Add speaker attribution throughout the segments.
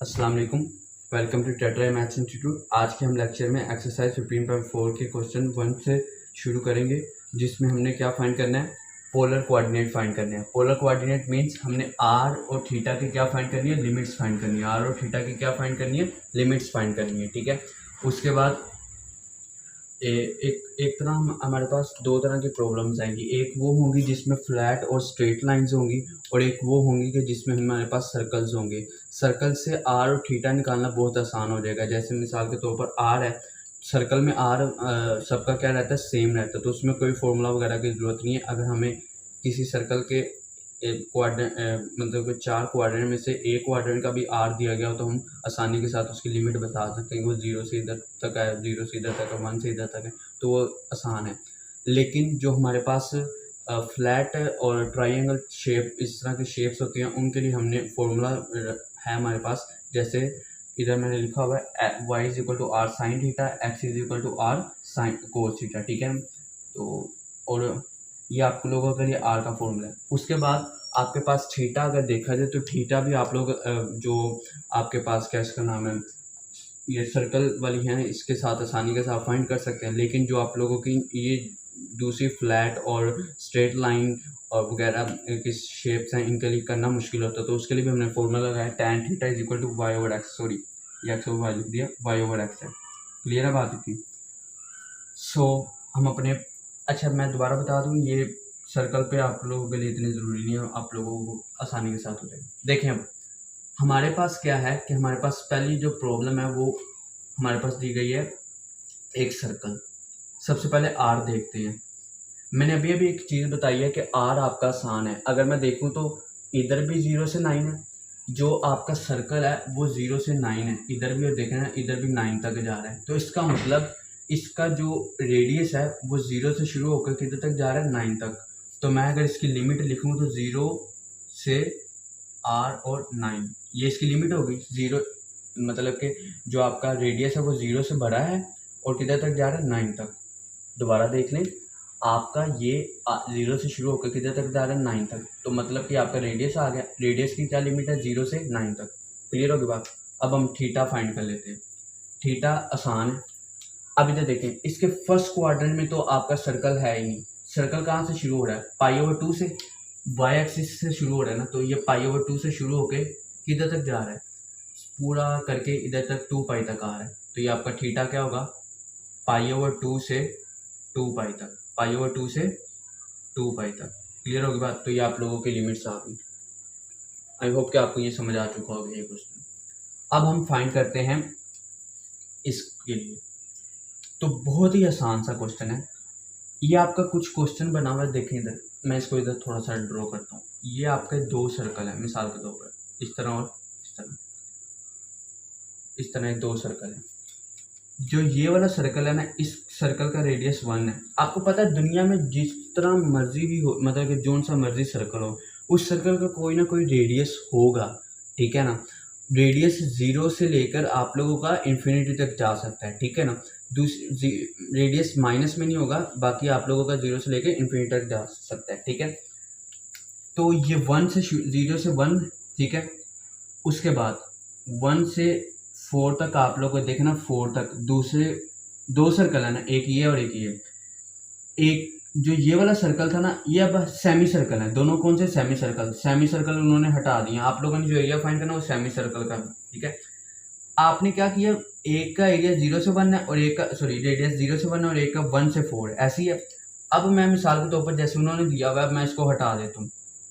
Speaker 1: अस्सलाम वालेकुम। Welcome to tetra maths institute. आज के हम लेक्चर में एक्सरसाइज 15.4 के क्वेश्चन 1 से शुरू करेंगे, जिसमें हमने क्या फाइंड करना है, पोलर कोऑर्डिनेट फाइंड करने हैं। पोलर कोऑर्डिनेट मींस हमने आर और थीटा की क्या फाइंड करनी है, लिमिट्स फाइंड करनी है। आर और थीटा की क्या फाइंड करनी है, लिमिट्स फाइंड करनी है। ठीक है। उसके बाद एक तरह हमारे पास दो तरह की प्रॉब्लम्स आएंगी। एक वो होंगी जिसमें फ्लैट और स्ट्रेट लाइंस होंगी, और एक वो होंगी कि जिसमें हमारे पास सर्कल्स होंगे। सर्कल से आर और थीटा निकालना बहुत आसान हो जाएगा। जैसे मिसाल के तौर पर आर है, सर्कल में आर सबका क्या रहता है, सेम रहता है, तो उसमें कोई फॉर्मूला वगैरह की ज़रूरत नहीं है। अगर हमें किसी सर्कल के मतलब कि 4 क्वाड्रेंट में से एक क्वाड्रेंट का भी आर दिया गया हो, तो हम आसानी के साथ उसकी लिमिट बता सकते हैं कि वो 0 से इधर तक है, 0 से इधर तक है, 1 से इधर तक है, तो वो आसान है। लेकिन जो हमारे पास फ्लैट और ट्राइंगल शेप, इस तरह की शेप्स होती हैं, उनके लिए हमने फॉर्मूला है हमारे पास। जैसे इधर मैंने लिखा हुआ है y is equal to r sine theta, x is equal to r sine cos theta. ठीक है। तो और ये आप लोगों के लिए आर का फॉर्मूला है। उसके बाद आपके पास थीटा अगर देखा जाए, तो थीटा भी आप लोग जो आपके पास क्या इसका नाम है, ये सर्कल वाली है, इसके साथ आसानी के साथ फाइंड कर सकते हैं। लेकिन जो आप लोगों की ये दूसरी फ्लैट और स्ट्रेट लाइन और वगैरह की शेप्स हैं, इनके लिए करना मुश्किल होता है, तो उसके लिए भी हमने फॉर्मूला लगाया tan theta is equal to y over x. Sorry, ये एक्स ओवर वाई लिख दिया, वाई ओवर एक्स है। क्लियर है बात इतनी। सो हम अपने, अच्छा मैं दोबारा बता दूं, ये सर्कल पे आप लोगों के लिए इतनी ज़रूरी नहीं है, आप लोगों को आसानी के साथ हो जाएगा। देखें अब हमारे पास क्या है कि हमारे पास पहली जो प्रॉब्लम है वो हमारे पास दी गई है एक सर्कल। सबसे पहले आर देखते हैं। मैंने अभी अभी एक चीज़ बताई है कि आर आपका आसान है। अगर मैं देखूं तो इधर भी 0 से 9 है, जो आपका सर्कल है वो 0 से 9 है, इधर भी, और देखना इधर भी 9 तक जा रहा है। तो इसका मतलब इसका जो रेडियस है वो 0 से शुरू होकर किधर तक जा रहा है, 9 तक। तो मैं अगर इसकी लिमिट लिखूँ तो 0 से आर और 9, ये इसकी लिमिट होगी। 0 मतलब कि जो आपका रेडियस है वो 0 से बड़ा है और किधर तक जा रहा है, 9 तक। दोबारा देख लें, आपका ये 0 से शुरू होकर किधर तक जा रहा है, 9 तक। तो मतलब कि आपका रेडियस आ गया। रेडियस की क्या लिमिट है, 0 से 9 तक। क्लियर होगी बात। अब हम थीटा फाइंड कर लेते हैं। थीटा आसान है। अब इधर देखें, इसके फर्स्ट क्वाड्रेंट में तो आपका सर्कल है ही नहीं। सर्कल कहाँ से शुरू हो रहा है, पाई ओवर 2 से, वाई एक्सिस से शुरू हो रहा है ना, तो ये पाई ओवर 2 से शुरू होके किधर तक जा रहा है, पूरा करके इधर तक 2 पाई तक आ रहा है। तो ये आपका थीटा क्या होगा, पाई ओवर 2 से 2 पाई तक, पाई ओवर 2 से 2 पाई तक। क्लियर होगी बात। तो ये आप लोगों की लिमिट्स आ गई। आई होप कि आपको ये समझ आ चुका होगा ये क्वेश्चन। अब हम फाइंड करते हैं इसके लिए। तो बहुत ही आसान सा क्वेश्चन है ये। आपका कुछ क्वेश्चन बना हुआ है, देखें इधर, मैं इसको इधर थोड़ा सा ड्रॉ करता हूँ। ये आपके 2 सर्कल है, मिसाल के तौर पर इस तरह और इस तरह, इस तरह 2 सर्कल है। जो ये वाला सर्कल है ना, इस सर्कल का रेडियस 1 है। आपको पता है दुनिया में जिस तरह मर्जी भी हो, मतलब कि जोन सा मर्जी सर्कल हो, उस सर्कल का कोई ना कोई रेडियस होगा। ठीक है ना। रेडियस 0 से लेकर आप लोगों का इन्फिनिटी तक जा सकता है। ठीक है ना। दूसरी रेडियस माइनस में नहीं होगा, बाकी आप लोगों का 0 से लेकर इन्फिनिटी तक जा सकता है। ठीक है। तो ये 1 से 0 से 1, ठीक है। उसके बाद 1 से 4 तक आप लोग को देखना, 4 तक दूसरे 2 सर्कल है ना, एक ये और एक ये। एक जो ये वाला सर्कल था ना, ये अब सेमी सर्कल है। दोनों कौन से, सेमी सर्कल। सेमी सर्कल उन्होंने हटा दिया। आप लोगों ने जो एरिया फाइंड करना वो सेमी सर्कल का। ठीक है। आपने क्या किया, एक का एरिया 0 से 1 है और एक का, सॉरी, रेडियस 0 से 1 है और एक का 1 से 4 है, ऐसी है। अब मैं मिसाल के तौर पर जैसे उन्होंने दिया हुआ है, मैं इसको हटा देता हूँ।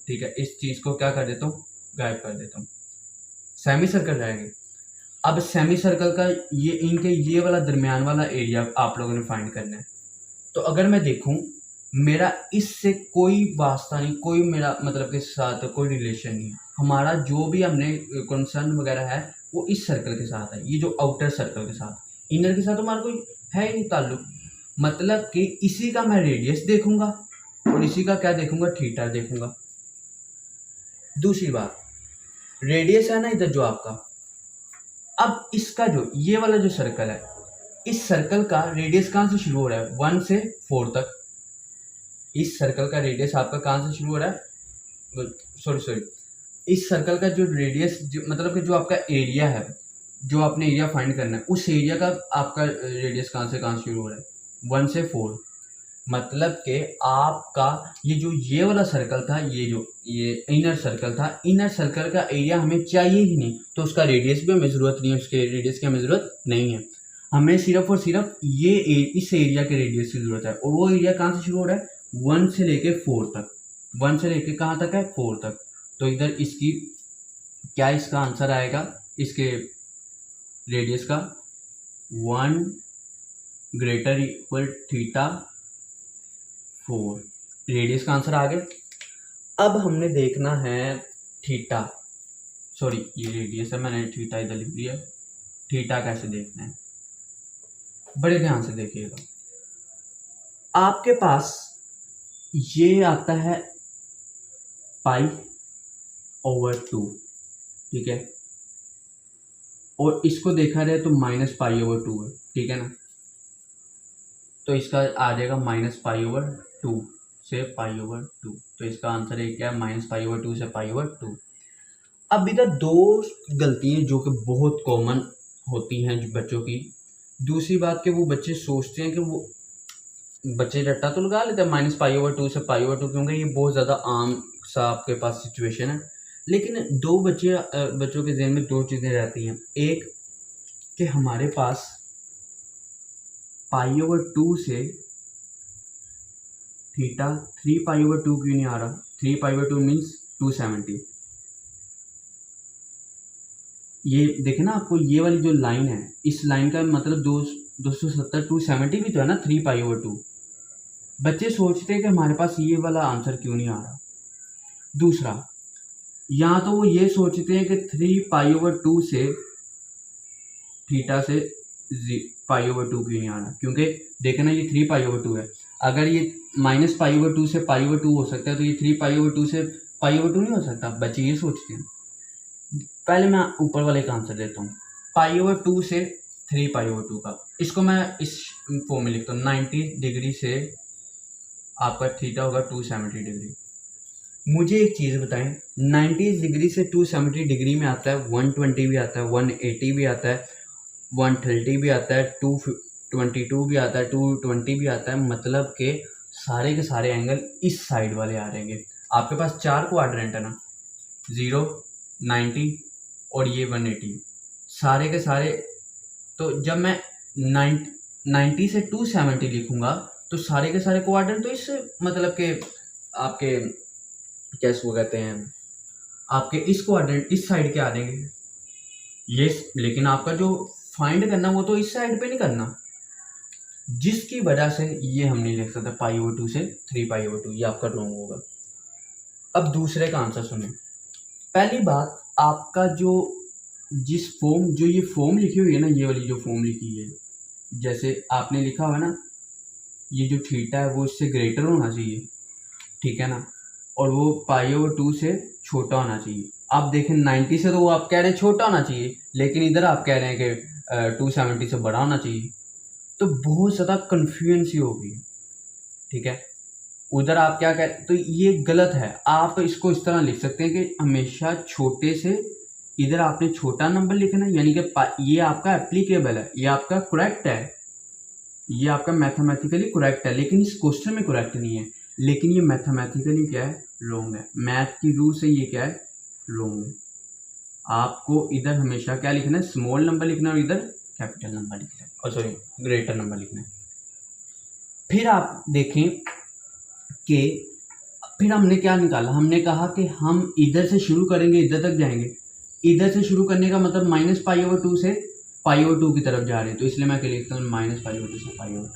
Speaker 1: ठीक है। इस चीज़ को क्या कर देता हूँ, गायब कर देता हूँ, सेमी सर्कल रहेगी। अब सेमी सर्कल का ये इनके ये वाला दरमियान वाला एरिया आप लोगों ने फाइंड करना है। तो अगर मैं देखूं, मेरा इससे कोई वास्ता नहीं, कोई मेरा मतलब के साथ कोई रिलेशन नहीं है। हमारा जो भी हमने कंसर्न वगैरह है वो इस सर्कल के साथ है, ये जो आउटर सर्कल के साथ। इनर के साथ हमारा कोई है ही नहीं ताल्लुक। मतलब कि इसी का मैं रेडियस देखूंगा और इसी का क्या देखूंगा, थीटा देखूंगा। दूसरी बात, रेडियस है ना इधर जो आपका, अब इसका जो ये वाला जो सर्कल है, इस सर्कल का रेडियस कहाँ से शुरू हो रहा है, 1 से 4 तक। इस सर्कल का रेडियस आपका कहाँ से शुरू हो रहा है, सॉरी, इस सर्कल का जो रेडियस मतलब कि जो आपका एरिया है, जो आपने एरिया फाइंड करना है, उस एरिया का आपका रेडियस कहाँ से शुरू हो रहा है, 1 से 4। मतलब कि आपका ये वाला सर्कल था, ये इनर सर्कल था, इनर सर्कल का एरिया हमें चाहिए ही नहीं, तो उसका रेडियस भी हमें ज़रूरत नहीं है, उसके रेडियस की हमें ज़रूरत नहीं है। हमें सिर्फ और सिर्फ इस एरिया के रेडियस की ज़रूरत है, और वो एरिया कहाँ से शुरू हो रहा है, 1 से लेके 4 तक। 1 से लेके कहाँ तक है, 4 तक। तो इधर इसका आंसर आएगा, इसके रेडियस का 1 ग्रेटर इक्वल थीटा 4। रेडियस का आंसर आ गया। अब हमने देखना है थीटा, सॉरी ये रेडियस है, मैंने थीटा इधर लिख दिया। थीटा कैसे देखना है, बड़े ध्यान से देखिएगा। आपके पास ये आता है π/2, ठीक है, और इसको देखा जाए तो -π/2 है, ठीक है ना। तो इसका आ जाएगा -π/2 से π/2। तो इसका आंसर है क्या, -π/2 से π/2। अब इधर दो गलतियाँ जो कि बहुत कॉमन होती हैं बच्चों की। दूसरी बात कि वो बच्चे सोचते हैं कि वो बच्चे रट्टा तो लगा लेते हैं -π/2 से π/2, क्योंकि ये बहुत ज़्यादा आम सा आपके पास सिचुएशन है। लेकिन बच्चों के जहन में दो चीज़ें रहती हैं। एक कि हमारे पास π/2 से थीटा 3π/2 क्यों नहीं आ रहा। 3π/2 मीन्स 270। ये देखे ना, आपको ये वाली जो लाइन है, इस लाइन का मतलब 270 270 भी तो है ना 3π/2। बच्चे सोचते हैं कि हमारे पास ये वाला आंसर क्यों नहीं आ रहा। दूसरा, या तो वो ये सोचते हैं कि 3π/2 से थीटा से π/2 क्यों नहीं आ रहा, क्योंकि देखे ना ये 3π/2 है। अगर ये -π/2 से π/2 हो सकता है, तो ये 3π/2 से π/2 नहीं हो सकता। बच्चे ये सोचते हैं। पहले मैं ऊपर वाले का आंसर देता हूँ। π/2 से 3π/2 का, इसको मैं इस फॉर्म में लिखता हूँ। 90 डिग्री से आपका थीटा होगा 270 डिग्री। मुझे एक चीज़ बताएं, 90 डिग्री से 270 डिग्री में आता है 120 भी आता है, 180 भी आता है, 130 भी आता है, 222 भी आता है, 220 भी आता है। मतलब के सारे के सारे एंगल इस साइड वाले आ रहेंगे। आपके पास 4 क्वाड्रेंट है ना, 0, 90 और ये 180, सारे के सारे। तो जब मैं 90 से 270 लिखूंगा तो सारे के सारे क्वाड्रेंट तो इस मतलब के आपके कैसे वो कहते हैं, आपके इस क्वाड्रेंट इस साइड के आ जाएंगे ये। लेकिन आपका जो फाइंड करना वो तो इस साइड पे नहीं करना, जिसकी वजह से ये हम नहीं लिख सकते π/2 से 3π/2। ये आपका रॉन्ग होगा। अब दूसरे का आंसर सुने। पहली बात, आपका जो ये फॉर्म लिखी हुई है ना, ये वाली जो फॉर्म लिखी है, जैसे आपने लिखा हुआ है ना, ये जो थीटा है वो इससे ग्रेटर होना चाहिए, ठीक है ना, और वो π/2 से छोटा होना चाहिए। आप देखें 90 से तो वो आप कह रहे हैं छोटा होना चाहिए, लेकिन इधर आप कह रहे हैं कि 270 से बड़ा होना चाहिए। तो बहुत ज़्यादा कन्फ्यूजन सी होगी, ठीक है। उधर आप क्या कह, तो ये गलत है। आप इसको इस तरह लिख सकते हैं कि हमेशा छोटे से, इधर आपने छोटा नंबर लिखना है, यानी कि ये आपका एप्लीकेबल है, ये आपका करेक्ट है, ये आपका मैथमेटिकली करेक्ट है, लेकिन इस क्वेश्चन में करेक्ट नहीं है। लेकिन ये मैथमेटिकली क्या है, रॉन्ग है। मैथ की रूल से ये क्या है, रॉन्ग है। आपको इधर हमेशा क्या लिखना है, स्मॉल नंबर लिखना है, और इधर कैपिटल नंबर लिखना है, और सॉरी ग्रेटर नंबर लिखना है। फिर आप देखें कि फिर हमने क्या निकाला, हमने कहा कि हम इधर से शुरू करेंगे, इधर तक जाएंगे। इधर से शुरू करने का मतलब -π/2 से π/2 की तरफ जा रहे हैं, तो इसलिए मैं क्या लिखता हूँ, -π/2 से π/2।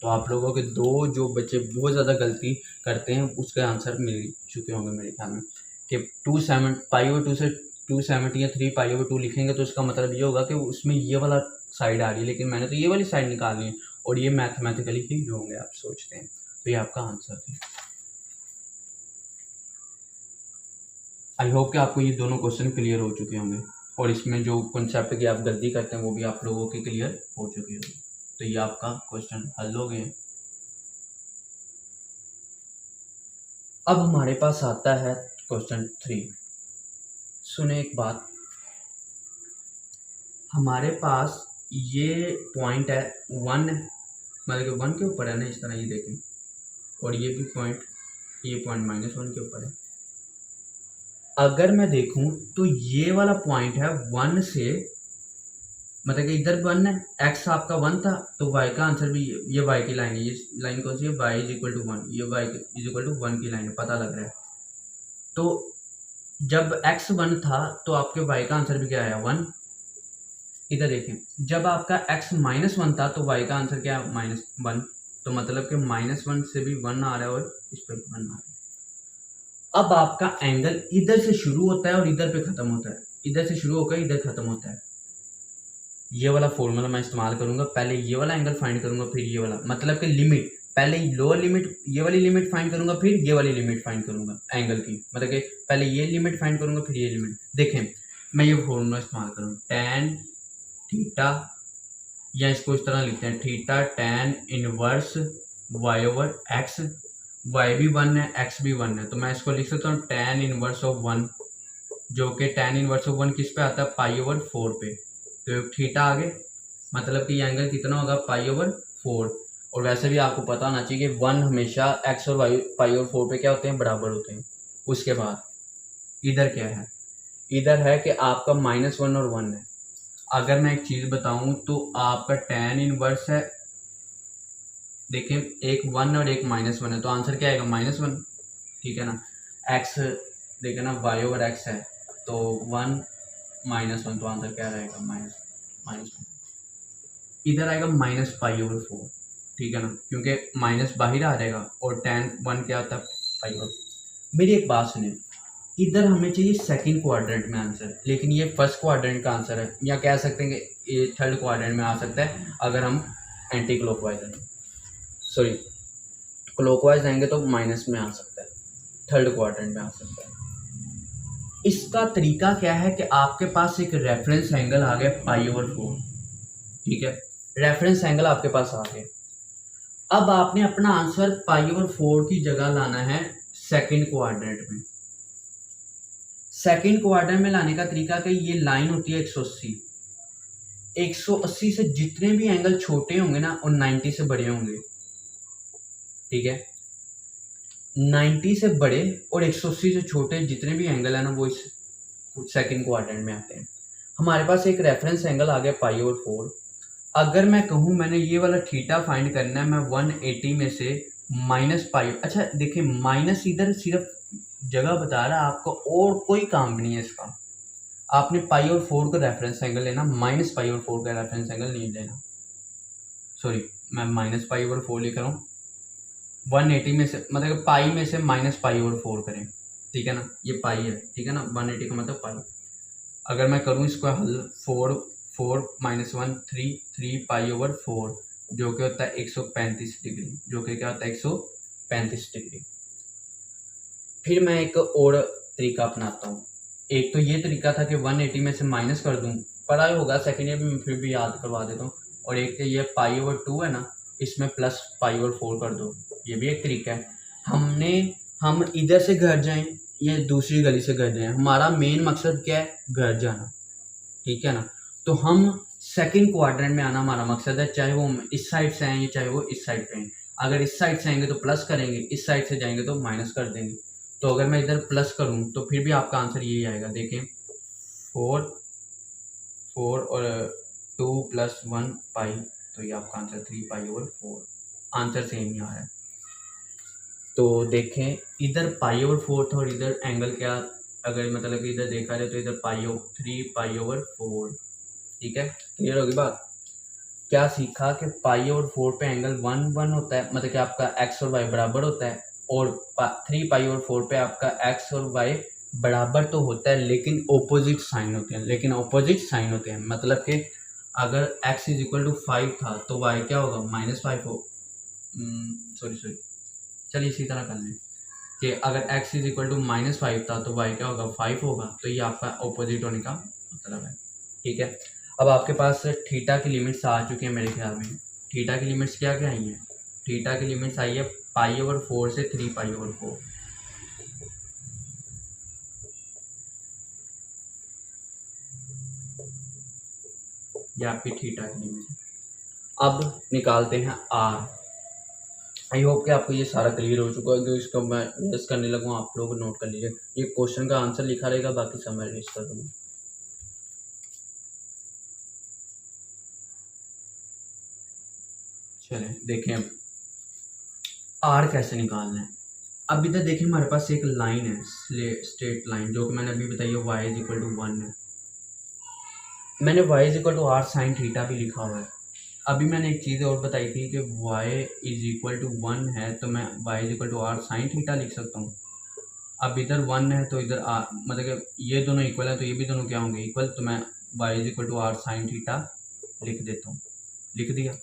Speaker 1: तो आप लोगों के दो जो बच्चे बहुत ज़्यादा गलती करते हैं उसके आंसर मिल चुके होंगे मेरे ख्याल में, कि π/2 से 270 या 3π/2 लिखेंगे तो उसका मतलब ये होगा कि उसमें ये वाला साइड आ रही है, लेकिन मैंने तो ये वाली साइड निकालनी है, और ये मैथमेटिकली ही होंगे आप सोचते हैं। तो ये आपका आंसर है। आई होप कि आपको ये दोनों क्वेश्चन क्लियर हो चुके होंगे, और इसमें जो कॉन्सेप्ट की आप गलती करते हैं वो भी आप लोगों की क्लियर हो चुकी होगी। तो ये आपका क्वेश्चन हल हो गए। अब हमारे पास आता है क्वेश्चन 3। सुने एक बात, हमारे पास ये पॉइंट है 1, मतलब कि 1 के ऊपर है ना, इस तरह ये देखें, और ये भी पॉइंट, ये पॉइंट -1 के ऊपर है। अगर मैं देखूं तो ये वाला पॉइंट है 1 से, मतलब कि इधर 1 है, x आपका 1 था, तो y का आंसर भी ये y की लाइन है, ये लाइन कौन सी है, y = 1, ये y = 1 की लाइन है, पता लग रहा है। तो जब x 1 था तो आपके y का आंसर भी क्या आया, 1। इधर देखें, जब आपका x -1 था तो y का आंसर क्या है, -1। तो मतलब कि -1 से भी 1 आ रहा है और इस पर 1 आ रहा है। अब आपका एंगल इधर से शुरू होता है और इधर पे खत्म होता है, इधर से शुरू होकर इधर खत्म होता है। ये वाला फॉर्मूला मैं इस्तेमाल करूंगा, पहले ये वाला एंगल फाइंड करूंगा, फिर ये वाला, मतलब कि लिमिट, पहले लोअर लिमिट ये वाली लिमिट फाइंड करूंगा, फिर ये वाली लिमिट फाइंड करूंगा एंगल की, मतलब कि पहले ये लिमिट फाइंड करूंगा, फिर ये लिमिट। देखें, मैं ये फॉर्मूला इस्तेमाल करूँगा, tan थीटा, या इसको इस तरह लिखते हैं, theta tan inverse y/x, y भी 1 है, x भी 1 है, तो मैं इसको लिख सकता हूँ tan इनवर्स ऑफ 1, जो कि tan इनवर्स ऑफ 1 किस पे आता है, π/4 पे। तो थीटा आगे, मतलब कि ये एंगल कितना होगा, π/4। और वैसे भी आपको पता होना चाहिए कि 1 हमेशा x और y π/4 पे क्या होते हैं, बराबर होते हैं। उसके बाद इधर क्या है, इधर है कि आपका -1 और 1 है। अगर मैं एक चीज़ बताऊं तो आपका tan इनवर्स है, देखें एक 1 और एक -1 है, तो आंसर क्या आएगा, -1, ठीक है ना। x देखें ना, y/x है, तो 1 -1, तो आंसर क्या रहेगा, -1। इधर आएगा -π/4, ठीक है ना, क्योंकि माइनस बाहर आ जाएगा और tan 1 क्या होता है, π/4। मेरी एक बात सुनिए, इधर हमें चाहिए सेकंड क्वाड्रेंट में आंसर, लेकिन ये फर्स्ट क्वाड्रेंट का आंसर है, या कह सकते हैं कि ये थर्ड क्वाड्रेंट में आ सकता है अगर हम एंटी क्लॉकवाइज आएंगे, सॉरी क्लॉकवाइज आएंगे तो माइनस में आ सकता है, थर्ड क्वाड्रेंट में आ सकता है। इसका तरीका क्या है कि आपके पास एक रेफरेंस एंगल आ गया π/4, ठीक है, रेफरेंस एंगल आपके पास आ गया। अब आपने अपना आंसर π/4 की जगह लाना है सेकंड क्वाड्रेंट में। सेकंड क्वाड्रेंट में लाने का तरीका कि ये लाइन होती है 180, 180 से जितने भी एंगल छोटे होंगे ना वो 90 से बड़े होंगे, ठीक है, 90 से बड़े और 180 से छोटे जितने भी एंगल है ना वो इस सेकंड क्वाड्रेंट में आते हैं। हमारे पास एक रेफरेंस एंगल आ गया π/4। अगर मैं कहूँ मैंने ये वाला थीटा फाइंड करना है, मैं 180 में से -π, अच्छा देखिए माइनस इधर सिर्फ जगह बता रहा है आपको, और कोई काम भी नहीं है इसका। आपने π/4 का रेफरेंस एंगल लेना, -π/4 का रेफरेंस एंगल नहीं लेना, सॉरी मैं -π/4 लिख रहा हूँ। 180 में से, मतलब पाई में से -π/4 करें, ठीक है ना, ये पाई है, ठीक है ना, 180 का मतलब पाई। अगर मैं करूँ इसको हल, 4 -1 3 π/4, जो कि होता है 135 डिग्री, जो कि क्या होता है 135 डिग्री। फिर मैं एक और तरीका अपनाता हूँ। एक तो ये तरीका था कि 180 में से माइनस कर दूँ, पढ़ा होगा सेकेंड ईयर में, फिर भी याद करवा देता हूँ। और एक ये π/2 है ना, इसमें प्लस π/4 कर दो, ये भी एक तरीका है। हम इधर से घर जाएं या दूसरी गली से घर जाएं, हमारा मेन मकसद क्या है, घर जाना, ठीक है ना। तो हम सेकंड क्वाड्रेंट में आना हमारा मकसद है, चाहे वो इस साइड से आएँ चाहे वो इस साइड पे आएँ। अगर इस साइड से आएंगे तो प्लस करेंगे, इस साइड से जाएंगे तो माइनस कर देंगे। तो अगर मैं इधर प्लस करूं तो फिर भी आपका आंसर यही आएगा, देखें 4 और 2 + 1 पाई, तो ये आपका आंसर 3π/4, आंसर सेम ही आ रहा है। तो देखें इधर π/4 था और इधर एंगल क्या, अगर मतलब कि इधर देखा जाए तो इधर 3π/4, ठीक है, क्लियर होगी बात। क्या सीखा कि π/4 पे एंगल 1 होता है, मतलब कि आपका x और y बराबर होता है, और 3π/4 पे आपका x और y बराबर तो होता है लेकिन ऑपोजिट साइन होते हैं, मतलब कि अगर x = 5 था तो y क्या होगा, -5 हो, सॉरी चलिए इसी तरह कर लें कि अगर x = -5 था तो y क्या होगा, 5 होगा। तो ये आपका ऑपोजिट होने का मतलब है, ठीक है। अब आपके पास थीटा की लिमिट्स आ चुकी हैं मेरे ख्याल में। थीटा की लिमिट्स क्या क्या आई हैं, थीटा की लिमिट्स आई है π/4 से 3π/4। ये आपकी थीटा की लिमिट है। अब निकालते हैं आर। आई होप कि आपको ये सारा क्लियर हो चुका है। जो इसको मैं रेस करने लगूँ आप लोग नोट कर लीजिए। ये क्वेश्चन का आंसर लिखा रहेगा, बाकी सब मैं रेस कर दूँगा। चलें देखें अब आर कैसे निकालना है। अब इधर देखिए हमारे पास एक लाइन है, स्ट्रेट लाइन, जो कि मैंने अभी बताई है y इज इक्वल टू 1 है। मैंने y is equal to r sine theta भी लिखा हुआ है। अभी मैंने एक चीज़ और बताई थी कि y इज इक्वल टू 1 है तो मैं y is equal to r sine theta लिख सकता हूँ। अब इधर 1 है तो इधर मतलब कि ये दोनों इक्वल है तो ये भी दोनों क्या होंगे, इक्वल। तो मैं y is equal to r sine theta लिख देता हूँ। लिख दिया।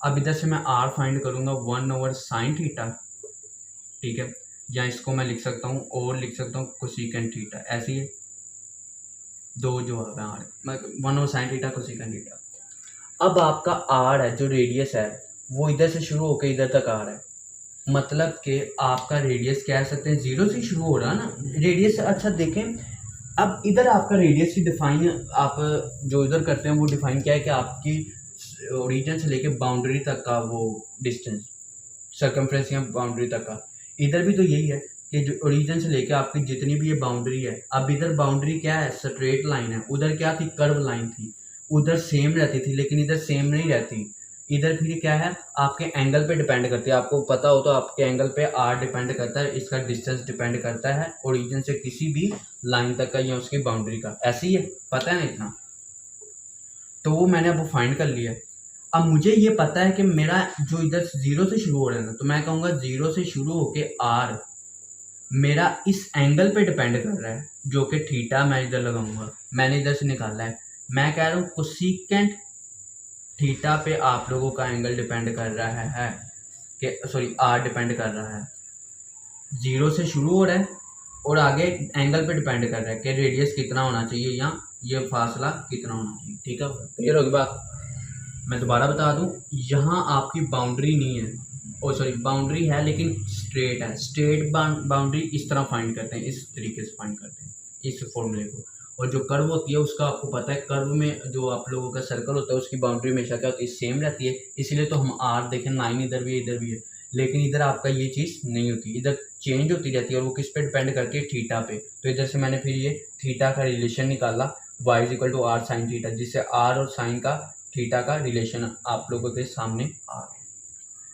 Speaker 1: अब इधर से मैं r फाइंड करूँगा 1 ओवर साइन थीटा, ठीक है। या इसको मैं लिख सकता हूँ और लिख सकता हूँ कोसेकेंट थीटा। ऐसे ही दो जो है आर, मैं 1 over sine theta cosecant theta. अब आपका आर है जो रेडियस है वो इधर से शुरू होकर इधर तक आ रहा है, मतलब कि आपका रेडियस कह सकते हैं 0 से शुरू हो रहा है ना रेडियस। अच्छा देखें अब इधर आपका रेडियस की डिफाइन आप जो इधर करते हैं वो डिफाइन क्या है कि आपकी ओरिजिन से लेके बाउंड्री तक का वो डिस्टेंस, सर्कमफ्रेंस या बाउंड्री तक का। इधर भी तो यही है कि जो ओरिजिन से लेके आपकी जितनी भी ये बाउंड्री है, अब इधर बाउंड्री क्या है, स्ट्रेट लाइन है। उधर क्या थी, कर्व लाइन थी। उधर सेम रहती थी लेकिन इधर सेम नहीं रहती। इधर फिर क्या है, आपके एंगल पे डिपेंड करती है। आपको पता हो तो आपके एंगल पे आर डिपेंड करता है, इसका डिस्टेंस डिपेंड करता है ओरिजिन से किसी भी लाइन तक का या उसकी बाउंड्री का। ऐसे ही है, पता है ना इतना। तो वो मैंने अब फाइंड कर लिया। अब मुझे ये पता है कि मेरा जो इधर 0 से शुरू हो रहा है ना, तो मैं कहूँगा 0 से शुरू होके आर मेरा इस एंगल पे डिपेंड कर रहा है, जो कि थीटा मैं इधर लगाऊंगा। मैंने इधर से निकाला है। मैं कह रहा हूँ कोसेकेंट थीटा पे आप लोगों का एंगल डिपेंड कर रहा है कि सॉरी आर डिपेंड कर रहा है। 0 से शुरू हो रहा है और आगे एंगल पे डिपेंड कर रहा है कि रेडियस कितना होना चाहिए या ये फासला कितना होना चाहिए। ठीक है, क्लियर होगी बात। मैं दोबारा बता दूं, यहाँ आपकी बाउंड्री नहीं है, ओ सॉरी बाउंड्री है लेकिन स्ट्रेट है। स्ट्रेट बाउंड्री इस तरह फाइंड करते हैं, इस तरीके से फाइंड करते हैं इस फॉर्मूले को। और जो कर्व होती है उसका आपको पता है, कर्व में जो आप लोगों का सर्कल होता है उसकी बाउंड्री हमेशा क्या होती है, सेम रहती है। इसीलिए तो हम आर देखें 9 इधर भी इधर भी है, लेकिन इधर आपका ये चीज़ नहीं होती, इधर चेंज होती रहती है। और वो किस पे डिपेंड करती है, थीटा पे। तो इधर से मैंने फिर ये थीटा का रिलेशन निकाला, y is equal to r sine theta, जिससे आर और साइन का थीटा का रिलेशन आप लोगों के सामने आ गया।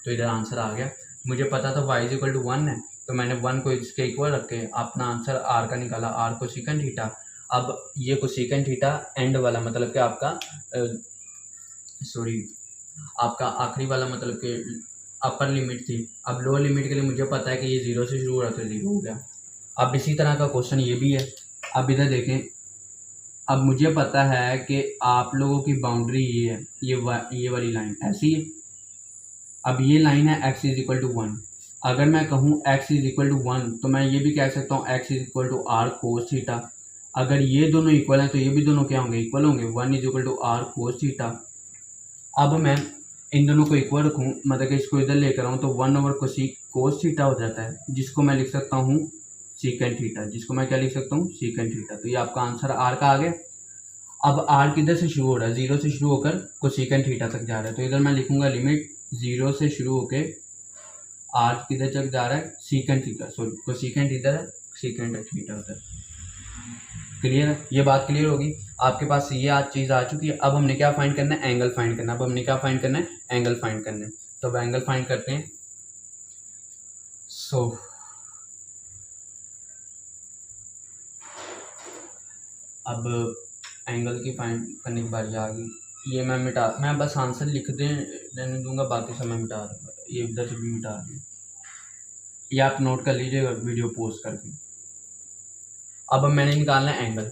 Speaker 1: तो इधर आंसर आ गया। मुझे पता था y इज इक्वल टू 1 है तो मैंने 1 को इसके इक्वल रख के अपना आंसर r का निकाला, r कोसेकेंट थीटा। अब ये कोसेकेंट थीटा एंड वाला मतलब कि आपका आपका आखिरी वाला मतलब कि अपर लिमिट थी। अब लोअर लिमिट के लिए मुझे पता है कि ये 0 से शुरू हो रहा था, 0 हो गया। अब इसी तरह का क्वेश्चन ये भी है। अब इधर देखें, अब मुझे पता है कि आप लोगों की बाउंड्री ये है, ये वाली लाइन ऐसी है। अब ये लाइन है x इज इक्वल टू 1। अगर मैं कहूँ x इज इक्वल टू 1 तो मैं ये भी कह सकता हूँ x is equal to r cos theta. अगर ये दोनों इक्वल हैं तो ये भी दोनों क्या होंगे, इक्वल होंगे। 1 is equal to r cos theta. अब मैं इन दोनों को इक्वल रखूँ, मतलब कि इसको इधर लेकर आऊँ तो 1 ओवर कोस थीटा हो जाता है, जिसको मैं लिख सकता हूँ सीकेंट थीटा। जिसको मैं क्या लिख सकता हूँ, सीकेंट थीटा। तो ये आपका आंसर आर का आ गया। अब आर किधर से शुरू हो रहा है, 0 से शुरू होकर कोसेकेंट थीटा तक जा रहा है। तो इधर मैं लिखूंगा लिमिट 0 से शुरू होकर आर किधर तक जा रहा है, सीकेंट थीटा, सॉरी कोसेकेंट इधर है, सीकेंट थीटा उधर। क्लियर है, ये बात क्लियर होगी। आपके पास ये आज चीज़ आ चुकी है। अब हमने क्या फाइंड करना है, एंगल फाइंड करना है। अब हमने क्या फाइंड करना है, एंगल फाइंड करना है। तो अब एंगल फाइंड करते हैं। सो अब एंगल की फाइंड करने की बारी आ गई। ये मैं बस आंसर लिख देने दूंगा, बाकी सब मैं मिटा दूंगा। ये इधर से भी मिटा दूंगा, ये आप नोट कर लीजिएगा वीडियो पोस्ट करके। अब मैंने निकालना है एंगल।